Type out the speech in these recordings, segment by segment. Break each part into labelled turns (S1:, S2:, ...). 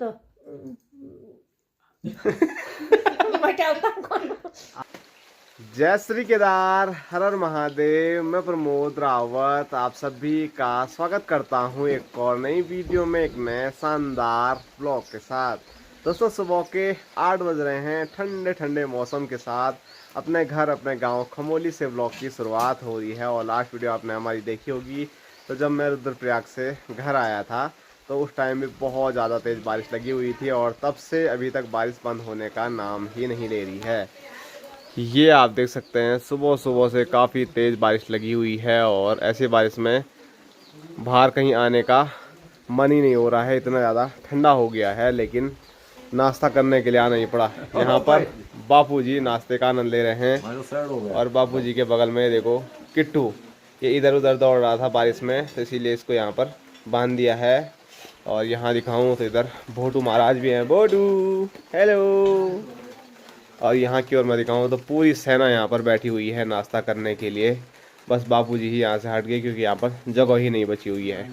S1: तो
S2: जय श्री केदार, हर हर महादेव। मैं प्रमोद रावत आप सभी का स्वागत करता हूं एक और नई वीडियो में, एक नए शानदार ब्लॉग के साथ। दोस्तों, सुबह के 8 बज रहे हैं। ठंडे ठंडे मौसम के साथ अपने घर, अपने गांव खमोली से ब्लॉग की शुरुआत हो रही है। और लास्ट वीडियो आपने हमारी देखी होगी, तो जब मैं रुद्रप्रयाग से घर आया था तो उस टाइम भी बहुत ज़्यादा तेज़ बारिश लगी हुई थी, और तब से अभी तक बारिश बंद होने का नाम ही नहीं ले रही है। ये आप देख सकते हैं, सुबह सुबह से काफ़ी तेज़ बारिश लगी हुई है, और ऐसी बारिश में बाहर कहीं आने का मन ही नहीं हो रहा है, इतना ज़्यादा ठंडा हो गया है। लेकिन नाश्ता करने के लिए आना ही पड़ा। यहाँ पर बापूजी नाश्ते का आनंद ले रहे हैं, और बापूजी के बगल में देखो किट्टू, ये इधर उधर दौड़ रहा था बारिश में, तो इसीलिए इसको यहाँ पर बांध दिया है। और यहाँ दिखाऊं तो इधर भोटू महाराज भी हैं। भोटू हेलो। और यहाँ की ओर मैं दिखाऊं तो पूरी सेना यहाँ पर बैठी हुई है नाश्ता करने के लिए। बस बापूजी ही यहाँ से हट गए, क्योंकि यहाँ पर जगह ही नहीं बची हुई है।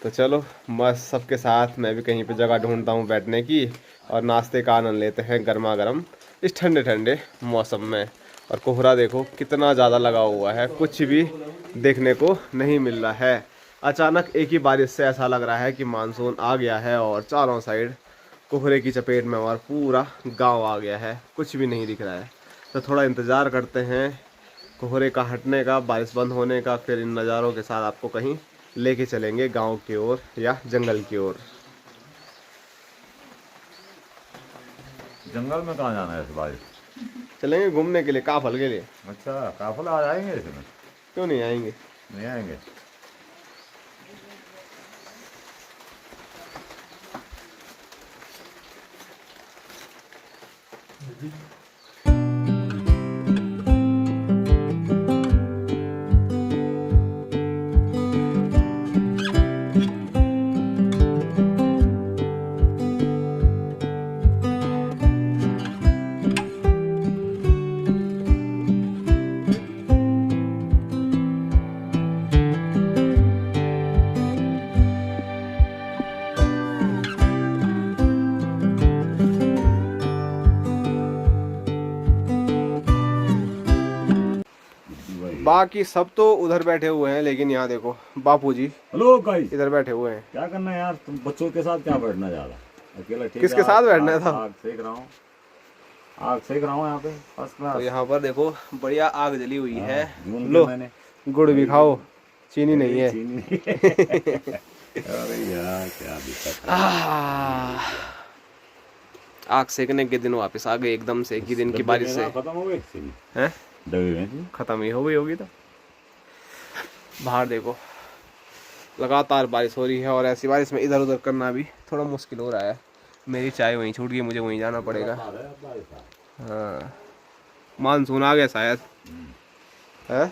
S2: तो चलो मस्त सबके साथ मैं भी कहीं पे जगह ढूंढता हूँ बैठने की, और नाश्ते का आनंद लेते हैं गर्मा गर्म इस ठंडे ठंडे मौसम में। और कोहरा देखो कितना ज़्यादा लगा हुआ है, कुछ भी देखने को नहीं मिल रहा है। अचानक एक ही बारिश से ऐसा लग रहा है कि मानसून आ गया है, और चारों साइड कोहरे की चपेट में और पूरा गांव आ गया है, कुछ भी नहीं दिख रहा है। तो थोड़ा इंतज़ार करते हैं कोहरे का हटने का, बारिश बंद होने का, फिर इन नज़ारों के साथ आपको कहीं लेके चलेंगे गांव की ओर या जंगल की ओर।
S3: जंगल में कहाँ जाना है इस बारिश?
S2: चलेंगे घूमने के लिए, काफल के लिए।
S3: अच्छा, काफल आ जाएंगे इसमें?
S2: क्यों नहीं आएंगे?
S3: नहीं आएंगे।
S2: बाकी सब तो उधर बैठे हुए हैं, लेकिन यहाँ देखो बापूजी
S3: हेलो गाइस,
S2: इधर बैठे हुए हैं।
S3: क्या करना है यार? तुम बच्चों के साथ क्या बैठना जा रहा? अकेला ठीक है।
S2: किसके साथ बैठना था?
S3: आग सेक रहा हूँ, आग सेक रहा हूँ यहाँ पे फर्स्ट क्लास।
S2: तो यहाँ पर देखो बढ़िया आग जली हुई है।
S3: लो
S2: लो गुड़ भी खाओ, चीनी नहीं है।
S3: चीनी नहीं है। अरे यार क्या दिक्कत है।
S2: आग सेकने के दिन वापस आ गए एकदम से, एक ही दिन की बारिश से।
S3: खत्म हो गई चीनी
S2: हैं?
S3: दबी हुई थी।
S2: खत्म ही हो गई होगी। तो बाहर देखो लगातार बारिश हो रही है, और ऐसी बारिश में इधर उधर करना भी थोड़ा मुश्किल हो रहा है। मेरी चाय वहीं छूट गई, मुझे वहीं जाना पड़ेगा। हाँ, मानसून आ गया शायद है।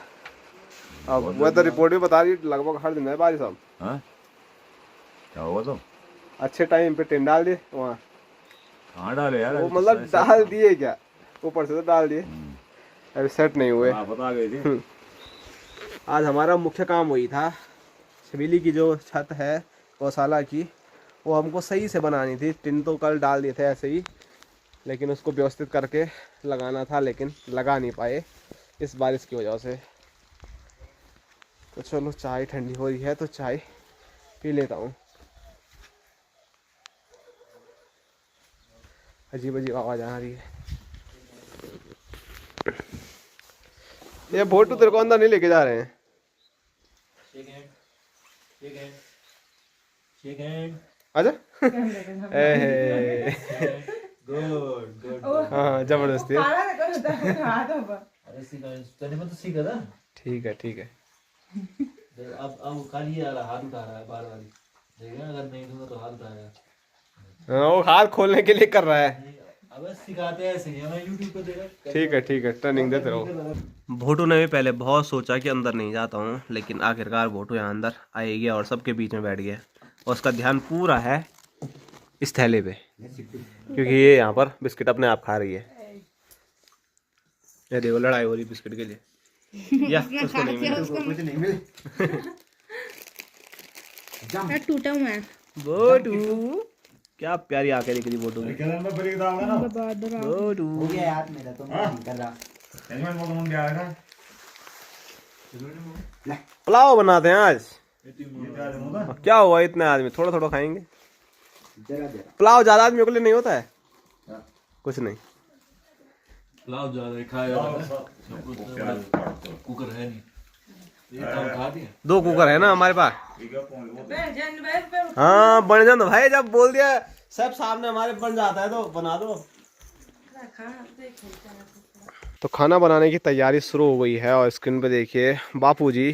S2: अब वेदर रिपोर्ट भी बता रही है लगभग हर दिन है बारिश। अब
S3: हाँ? क्या हुआ? तो
S2: अच्छे टाइम पे टिन डाल दिए वहाँ।
S3: कहाँ डाले यार?
S2: वो मतलब डाल दिए क्या, ऊपर से तो डाल दिए, अभी सेट नहीं हुए।
S3: बता गई थी।
S2: आज हमारा मुख्य काम वही था, छबीली की जो छत है गौशाला की, वो हमको सही से बनानी थी। टिन तो कल डाल दिए थे ऐसे ही, लेकिन उसको व्यवस्थित करके लगाना था, लेकिन लगा नहीं पाए इस बारिश की वजह से। तो चलो चाय ठंडी हो रही है तो चाय पी लेता हूँ। अजीब अजीब आवाज़ आ रही है। ये भोटू तेरे को अंदर नहीं लेके जा रहे हैं? आजा। हाँ जबरदस्ती है। ठीक है ठीक है।
S4: अब खाली हाथ उठा रहा है बार बार, देखना अगर नहीं दूंगा तो हाथ उठाएगा।
S2: हाँ, वो हाथ खोलने के लिए कर रहा है।
S4: अब सिखाते हैं ऐसे, मैं यूट्यूब पे देखा।
S2: ठीक है ट्रेनिंग देते रहो। भोटू ने भी पहले बहुत सोचा कि अंदर नहीं जाता हूँ, लेकिन आखिरकार भोटू यहाँ अंदर आ गया और सबके बीच में बैठ गया, और उसका ध्यान पूरा है इस थैले पे, क्योंकि ये यहाँ पर बिस्किट अपने आप खा रही है। ये देखो लड़ाई हो रही बिस्किट के लिए। या उसको नहीं मिले।
S3: कुछ नहीं मिले।
S1: मैं टूटा हुआ है।
S2: बोटू क्या प्यारी आंखें दिख रही बोटू की। बोटू
S3: हो गया यार मेरा तो नहीं कर रहा।
S2: पुलाव बनाते हैं आज। क्या हुआ इतने आदमी, थोड़ा थोड़ा खाएंगे।
S3: जरा जरा।
S2: पुलाव ज्यादा आदमियों के लिए नहीं होता है, कुछ नहीं।
S4: पुलाव ज्यादा खाया कुकर है नहीं, ये काम खा दिया।
S2: 2 कुकर है ना हमारे पास। हाँ बन जाए भाई, जब बोल दिया सब सामने हमारे बन जाता है तो बना दो। तो खाना बनाने की तैयारी शुरू हो गई है और स्क्रीन पे देखिए बापूजी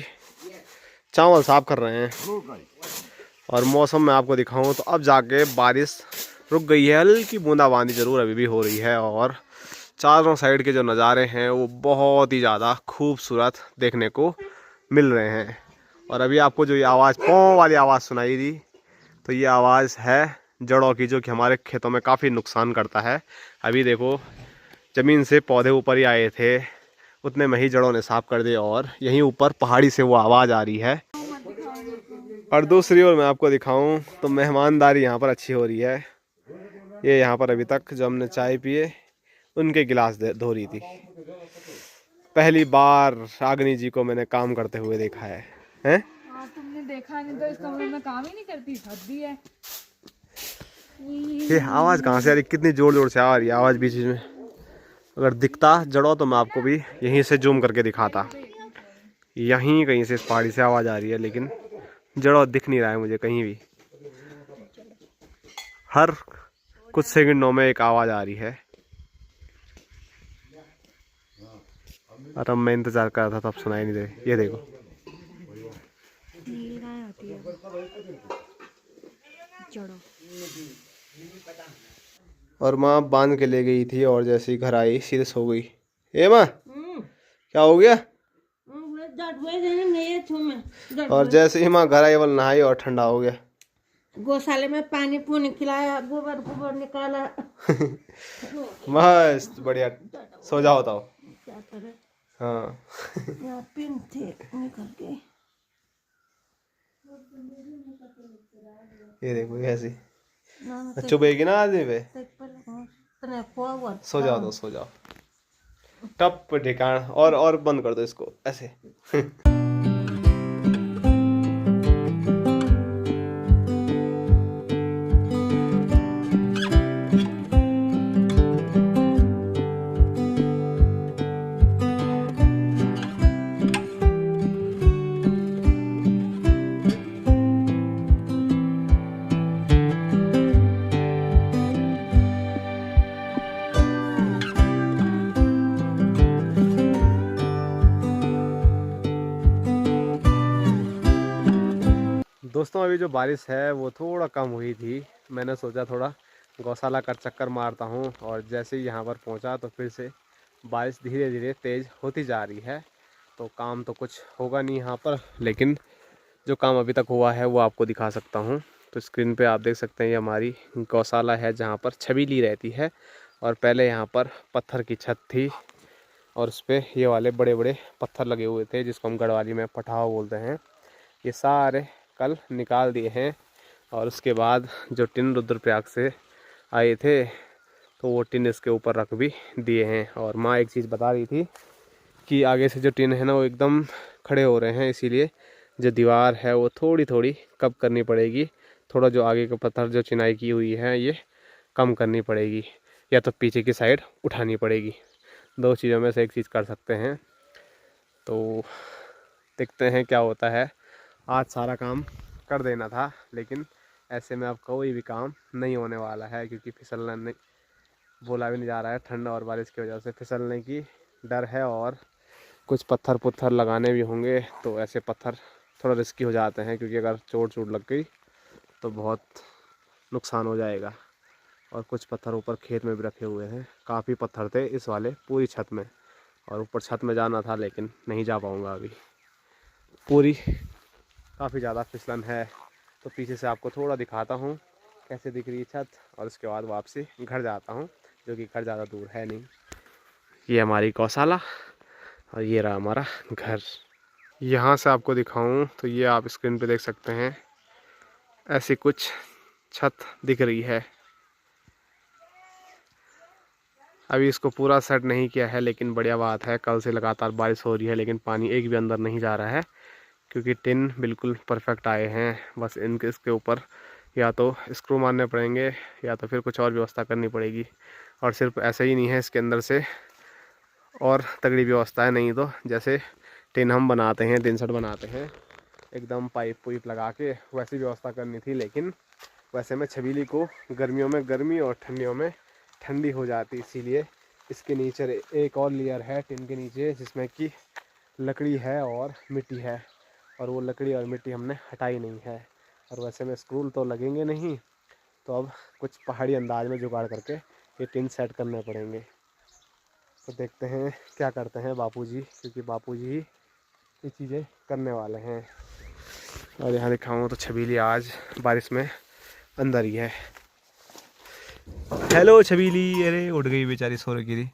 S2: चावल साफ कर रहे हैं। और मौसम में आपको दिखाऊं तो अब जाके बारिश रुक गई है, हल्की बूंदाबांदी जरूर अभी भी हो रही है। और चारों साइड के जो नज़ारे हैं वो बहुत ही ज़्यादा खूबसूरत देखने को मिल रहे हैं। और अभी आपको जो ये आवाज़ पों वाली आवाज़ सुनाई दी, तो ये आवाज़ है जड़ों की, जो कि हमारे खेतों में काफ़ी नुकसान करता है। अभी देखो ज़मीन से पौधे ऊपर ही आए थे, उतने में ही जड़ों ने साफ कर दिए और यहीं ऊपर पहाड़ी से वो आवाज़ आ रही है। और दूसरी ओर मैं आपको दिखाऊं तो मेहमानदारी यहाँ पर अच्छी हो रही है। ये यहाँ पर अभी तक जो हमने चाय पिए उनके गिलास धो रही थी। पहली बार रागनी जी को मैंने काम करते हुए देखा है। हैं?
S1: तुमने देखा नहीं तो इस कमरे में काम ही नहीं करती, हद भी है।
S2: ये आवाज़ कहाँ से आ रही, कितनी जोर जोर से आ रही है आवाज़ बीच में। अगर दिखता जड़ों तो मैं आपको भी यहीं से जूम करके दिखाता। यहीं कहीं से इस पहाड़ी से आवाज़ आ रही है, लेकिन जड़ों दिख नहीं रहा है मुझे कहीं भी। हर कुछ सेकंडों में एक आवाज़ आ रही है। और अब मैं इंतज़ार कर रहा था तब सुनाई नहीं दे। ये देखो और माँ बांध के ले गई थी और जैसे ही घर आई सीधे सो गई। ए माँ क्या हो गया? और जैसे ही माँ घर आई वो नहाई और ठंडा हो गया।
S5: गौशाले में पानी पूनी खिलाया, गोबर गोबर निकाला।
S2: मस्त बढ़िया, सो जाओ तो।
S5: क्या करे,
S2: हाँ
S5: यहाँ पिन थे निकल गए।
S2: ये देखो ऐसी चुभेगी ना आदमी पे। सो जाओ तो सो जाओ, टप ठिकान। और बंद कर दो इसको ऐसे। दोस्तों अभी जो बारिश है वो थोड़ा कम हुई थी। मैंने सोचा थोड़ा गौशाला का चक्कर मारता हूँ, और जैसे ही यहाँ पर पहुँचा तो फिर से बारिश धीरे धीरे तेज़ होती जा रही है। तो काम तो कुछ होगा नहीं यहाँ पर, लेकिन जो काम अभी तक हुआ है वो आपको दिखा सकता हूँ। तो स्क्रीन पे आप देख सकते हैं ये हमारी गौशाला है जहाँ पर छबीली रहती है। और पहले यहाँ पर पत्थर की छत थी और उस पर ये वाले बड़े बड़े पत्थर लगे हुए थे जिसको हम गढ़वाली में पठाव बोलते हैं। ये सारे कल निकाल दिए हैं और उसके बाद जो टिन रुद्रप्रयाग से आए थे तो वो टिन इसके ऊपर रख भी दिए हैं। और माँ एक चीज़ बता रही थी कि आगे से जो टिन है ना वो एकदम खड़े हो रहे हैं, इसीलिए जो दीवार है वो थोड़ी थोड़ी कम करनी पड़ेगी। थोड़ा जो आगे का पत्थर जो चिनाई की हुई है ये कम करनी पड़ेगी, या तो पीछे की साइड उठानी पड़ेगी। 2 चीज़ों में से एक चीज़ कर सकते हैं। तो देखते हैं क्या होता है। आज सारा काम कर देना था, लेकिन ऐसे में अब कोई भी काम नहीं होने वाला है, क्योंकि फिसलना नहीं बोला भी नहीं जा रहा है। ठंड और बारिश की वजह से फिसलने की डर है और कुछ पत्थर पुत्थर लगाने भी होंगे। तो ऐसे पत्थर थोड़ा रिस्की हो जाते हैं, क्योंकि अगर चोट लग गई तो बहुत नुकसान हो जाएगा। और कुछ पत्थर ऊपर खेत में भी रखे हुए हैं। काफ़ी पत्थर थे इस वाले पूरी छत में, और ऊपर छत में जाना था लेकिन नहीं जा पाऊँगा अभी। पूरी काफ़ी ज़्यादा फिसलन है। तो पीछे से आपको थोड़ा दिखाता हूँ कैसे दिख रही है छत, और उसके बाद वापसी घर जाता हूँ, जो कि घर ज़्यादा दूर है नहीं। ये हमारी गौशाला और ये रहा हमारा घर। यहाँ से आपको दिखाऊं तो ये आप स्क्रीन पे देख सकते हैं, ऐसी कुछ छत दिख रही है। अभी इसको पूरा सेट नहीं किया है, लेकिन बढ़िया बात है, कल से लगातार बारिश हो रही है लेकिन पानी एक भी अंदर नहीं जा रहा है, क्योंकि टिन बिल्कुल परफेक्ट आए हैं। बस इसके ऊपर या तो स्क्रू मारने पड़ेंगे या तो फिर कुछ और व्यवस्था करनी पड़ेगी। और सिर्फ ऐसे ही नहीं है, इसके अंदर से और तगड़ी व्यवस्था है। नहीं तो जैसे टिन हम बनाते हैं, टिन सेट बनाते हैं, एकदम पाइप पुइप लगा के वैसी व्यवस्था करनी थी, लेकिन वैसे में छबीली को गर्मियों में गर्मी और ठंडियों में ठंडी हो जाती, इसीलिए इसके नीचे एक और लेयर है टिन के नीचे, जिसमें कि लकड़ी है और मिट्टी है, और वो लकड़ी और मिट्टी हमने हटाई नहीं है। और वैसे में स्क्रू तो लगेंगे नहीं, तो अब कुछ पहाड़ी अंदाज में जुगाड़ करके ये टिन सेट करने पड़ेंगे। तो देखते हैं क्या करते हैं बापूजी, क्योंकि बापूजी ही ये चीज़ें करने वाले हैं। और यहाँ दिखाऊँ तो छबीली आज बारिश में अंदर ही है। हेलो छबीली, अरे उठ गई बेचारी, सो रही गिरी।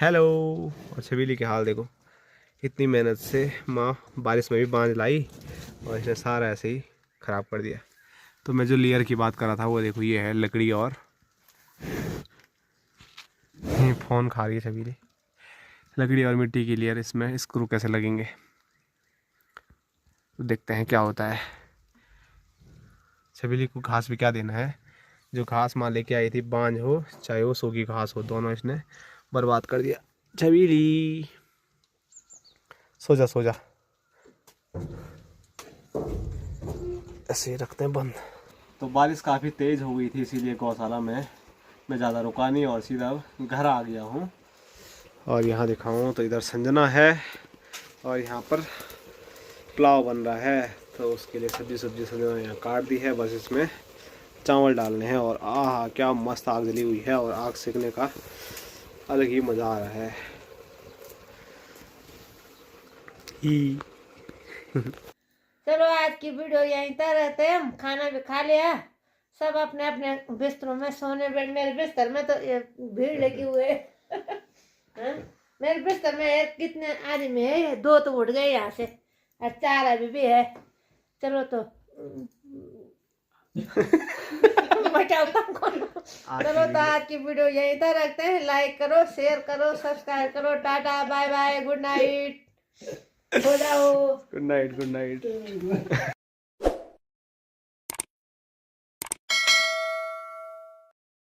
S2: हेलो। और छबीली के हाल देखो, इतनी मेहनत से माँ बारिश में भी बांध लाई और इसने सारा ऐसे ही ख़राब कर दिया। तो मैं जो लेयर की बात कर रहा था वो देखो, ये है लकड़ी और फ़ोन खा रही है छबीली। लकड़ी और मिट्टी की लेयर, इसमें स्क्रू कैसे लगेंगे तो देखते हैं क्या होता है। छबीली को घास भी क्या देना है, जो घास माँ लेके आई थी, बांझ हो चाहे वो सूखी घास हो, दोनों इसने बर्बाद कर दिया। छबीली सो जा, सो जा, ऐसे ही रखते हैं बंद। तो बारिश काफ़ी तेज़ हो गई थी, इसीलिए गौशाला में मैं ज़्यादा रुका नहीं और सीधा घर आ गया हूँ। और यहाँ दिखाऊँ तो इधर संजना है और यहाँ पर पुलाव बन रहा है, तो उसके लिए सब्जी संजना यहाँ काट दी है, बस इसमें चावल डालने हैं। और आह क्या मस्त आग जली हुई है, और आग सेकने का अलग ही मज़ा आ रहा है।
S5: चलो आज की वीडियो यहीं तक रहते हैं। हम खाना भी खा लिया, सब अपने अपने बिस्तरों में सोने। मेरे बिस्तर में तो ये भीड़ लगी हुई है। मेरे बिस्तर में कितने आदमी है, 2 तो उठ गए यहाँ से और 4 अभी भी है। चलो तो चलो तो आज की वीडियो यहीं तक रखते हैं। लाइक करो, शेयर करो, सब्सक्राइब करो। Tata bye bye, good night, हो जाओ।
S2: Good night, good night.